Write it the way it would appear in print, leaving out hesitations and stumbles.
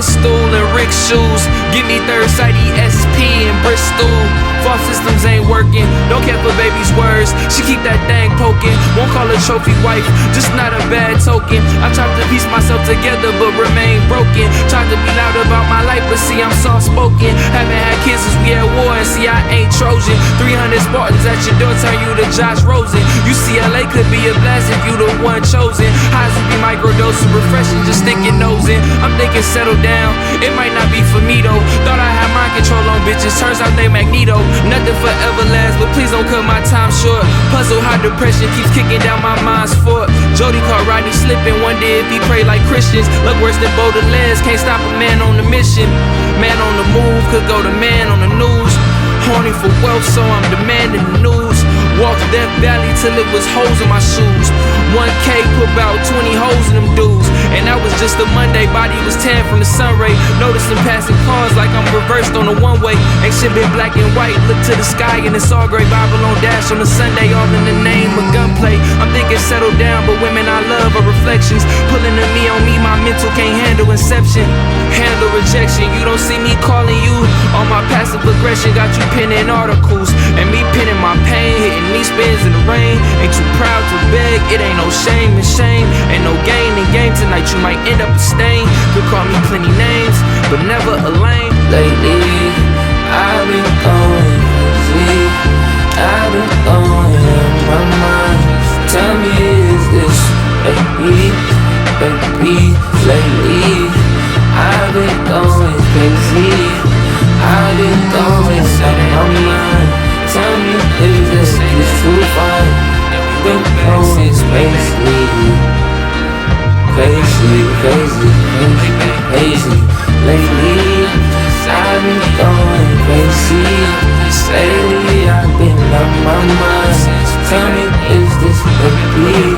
pistol and Rick shoes. Give me third sight ESP in Bristol. False systems ain't working, don't care for baby's words. She keep that thing poking, won't call her trophy wife, just not a bad token. I tried to piece myself together but remain broken. Tried to be loud about my life but see I'm soft spoken. Haven't had kids since we at war and see I ain't Trojan. 300 Spartans at your door turn you to Josh Rosen. UCLA could be a blast if you the one chosen. Highs would be microdosing, refreshing, just sticking nose in. I'm thinking settle down, it might not be for me though. Thought I had mind control on bitches, turns out they Magneto. Nothing forever lasts, but please don't cut my time short. Puzzle how depression keeps kicking down my mind's fort. Jody caught Rodney slipping, wonder if he prayed like Christians. Look worse than Baudelaire, can't stop a man on the mission. Man on the move, could go to man on the news. Horny for wealth, so I'm demanding the news. Walked Death Valley till it was holes in my shoes. 1K put about 20 holes in them dudes. And that was just a Monday, body was tan from the sun ray. Noticing passing cars like I'm reversed on the one-way. Ain't shit been black and white, look to the sky and it's all gray. Bible on dash on a Sunday, all in the name of gunplay. I'm thinking settle down, but women I love are reflections. Pulling to me on me, my mental can't handle inception. Handle rejection, you don't see me calling you. All my passive aggression got you penning articles. And me penning my pain, hitting me spins in the rain. Ain't too proud to beg, it ain't no shame in shame. Ain't no gain in game tonight, you might end up a stain. Could call me plenty names, but never a lame. Lately, I've been going crazy. I've been going in my mind. Tell me, is this baby? Lately, I've been going crazy. I've been going in my mind. Tell me, is this too far? Been going crazy. Lately, I've been going crazy. Lately, I've been on my mind. Tell me, is this baby?